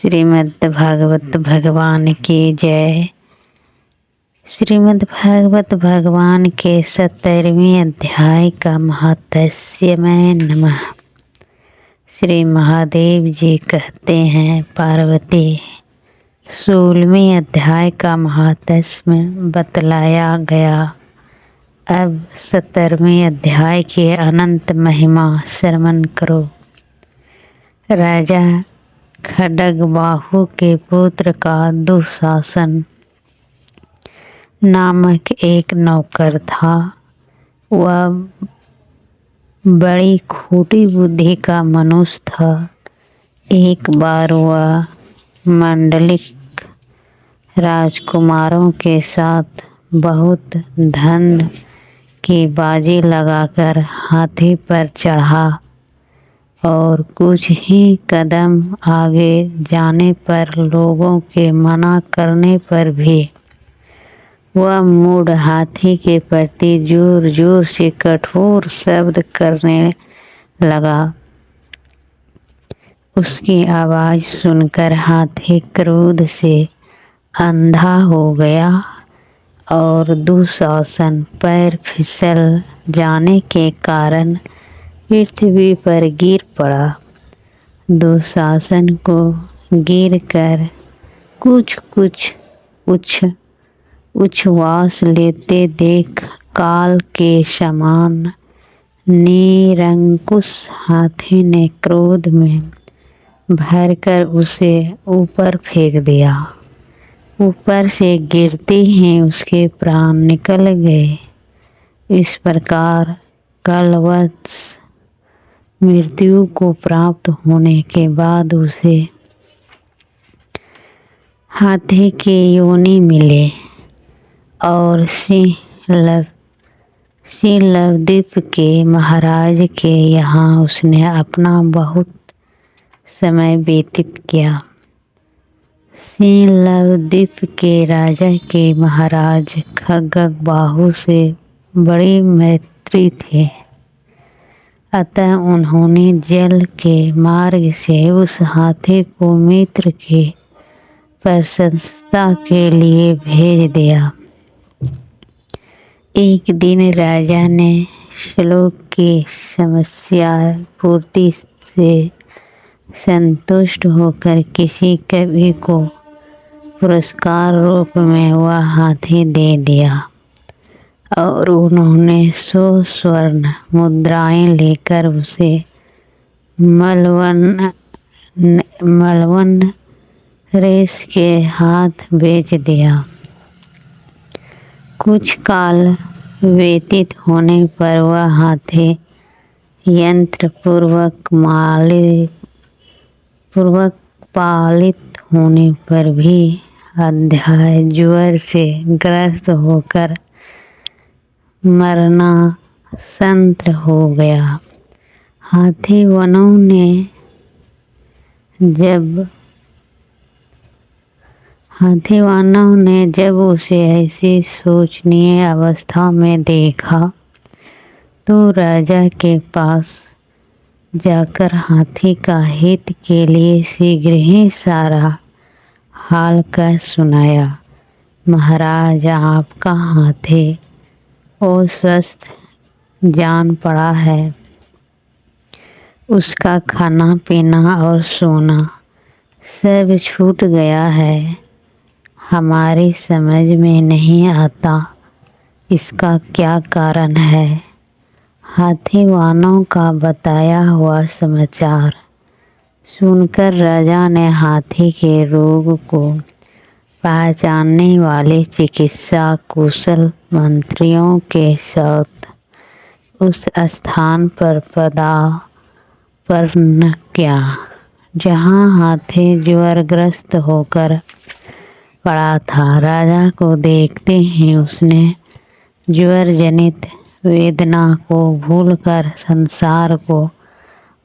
श्रीमद् भागवत भगवान की जय। श्रीमद् भागवत भगवान के 70वें अध्याय का महात्म्य नमः। श्री महादेव जी कहते हैं, पार्वती 16वें अध्याय का महात्म्य बतलाया गया। अब 70वें अध्याय के अनंत महिमा श्रवण करो। राजा खड्गबाहु के पुत्र का दुःशासन नामक एक नौकर था। वह बड़ी खोटी बुद्धि का मनुष्य था। एक बार वह मंडलिक राजकुमारों के साथ बहुत धन की बाजी लगाकर हाथी पर चढ़ा और कुछ ही कदम आगे जाने पर लोगों के मना करने पर भी वह मूढ़ हाथी के प्रति जोर जोर से कठोर शब्द करने लगा। उसकी आवाज़ सुनकर हाथी क्रोध से अंधा हो गया और दुःशासन पैर फिसल जाने के कारण पृथ्वी पर गिर पड़ा। दुःशासन को गिरकर कुछ उच्छ्वास लेते देख काल के समान निरंकुश हाथी ने क्रोध में भरकर उसे ऊपर फेंक दिया। ऊपर से गिरते ही उसके प्राण निकल गए। इस प्रकार कलवश मृत्यु को प्राप्त होने के बाद उसे हाथी की योनि मिले और लवद्वीप के महाराज के यहाँ उसने अपना बहुत समय व्यतीत किया। लवद्वीप के राजा के महाराज खड्गबाहु से बड़ी मैत्री थी, अतः उन्होंने जल के मार्ग से उस हाथी को मित्र की प्रशंसा के लिए भेज दिया। एक दिन राजा ने श्लोक की समस्या पूर्ति से संतुष्ट होकर किसी कवि को पुरस्कार रूप में वह हाथी दे दिया और उन्होंने 100 स्वर्ण मुद्राएं लेकर उसे मलवन रेस के हाथ बेच दिया। कुछ काल व्यतीत होने पर वह हाथी यंत्र पूर्वक पालित होने पर भी अध्याय ज्वर से ग्रस्त होकर मरणासन्न हो गया। हाथी वालों ने जब उसे ऐसी शोचनीय अवस्था में देखा तो राजा के पास जाकर हाथी का हित के लिए शीघ्र ही सारा हाल कह सुनाया। महाराज, आपका हाथी अस्वस्थ जान पड़ा है। उसका खाना पीना और सोना सब छूट गया है। हमारी समझ में नहीं आता इसका क्या कारण है। हाथी वालों का बताया हुआ समाचार सुनकर राजा ने हाथी के रोग को पहचानने वाले चिकित्सा कुशल मंत्रियों के साथ उस स्थान पर पदार्पण किया जहाँ हाथी ज्वरग्रस्त होकर पड़ा था। राजा को देखते ही उसने ज्वर जनित वेदना को भूलकर संसार को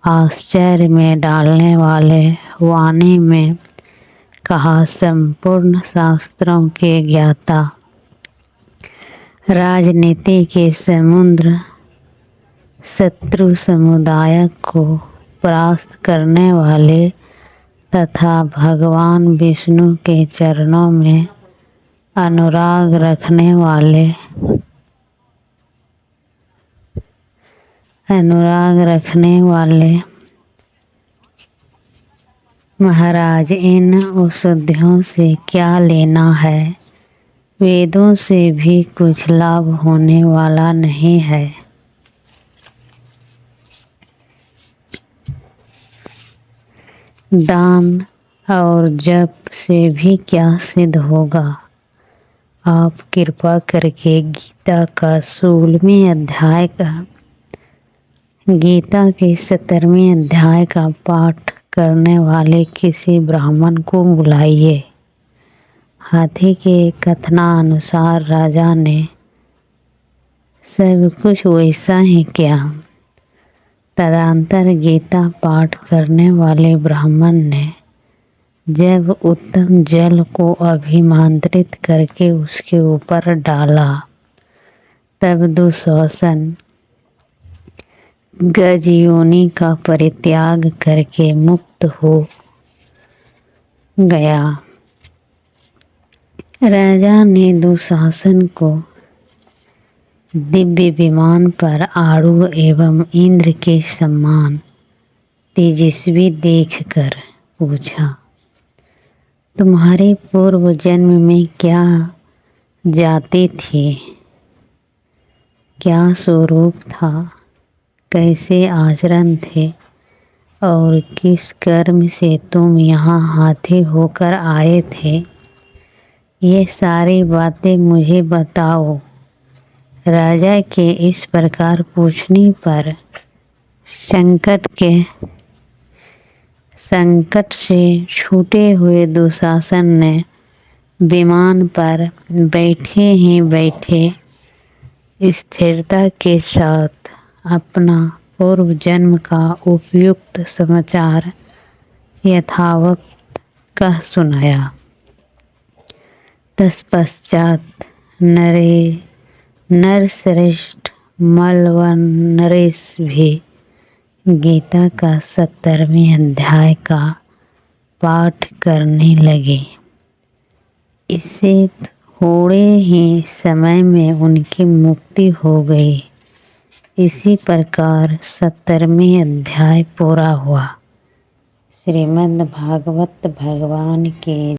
आश्चर्य में डालने वाले वाणी में कहा, संपूर्ण शास्त्रों के ज्ञाता, राजनीति के समुद्र, शत्रु समुदाय को परास्त करने वाले तथा भगवान विष्णु के चरणों में अनुराग रखने वाले महाराज, इन औषधियों से क्या लेना है? वेदों से भी कुछ लाभ होने वाला नहीं है। दान और जप से भी क्या सिद्ध होगा? आप कृपा करके गीता के 17वें अध्याय का पाठ करने वाले किसी ब्राह्मण को बुलाइए। हाथी के कथनानुसार राजा ने सब कुछ वैसा ही किया। तदंतर गीता पाठ करने वाले ब्राह्मण ने जब उत्तम जल को अभिमंत्रित करके उसके ऊपर डाला, तब दुशासन गज योनि का परित्याग करके मुक्त हो गया। राजा ने दुशासन को दिव्य विमान पर आरूढ़ एवं इंद्र के समान तेजस्वी देखकर पूछा, तुम्हारे पूर्व जन्म में क्या जाति थी? क्या स्वरूप था? कैसे आचरण थे? और किस कर्म से तुम यहाँ हाथी होकर आए थे? ये सारी बातें मुझे बताओ। राजा के इस प्रकार पूछने पर संकट से छूटे हुए दुशासन ने विमान पर बैठे ही बैठे स्थिरता के साथ अपना पूर्व जन्म का उपयुक्त समाचार यथावत कह सुनाया। तत्पश्चात नरश्रेष्ठ मलवन नरेश भी गीता का 17वें अध्याय का पाठ करने लगे। इससे थोड़े ही समय में उनकी मुक्ति हो गई। इसी प्रकार 17वें अध्याय पूरा हुआ। श्रीमद् भागवत भगवान की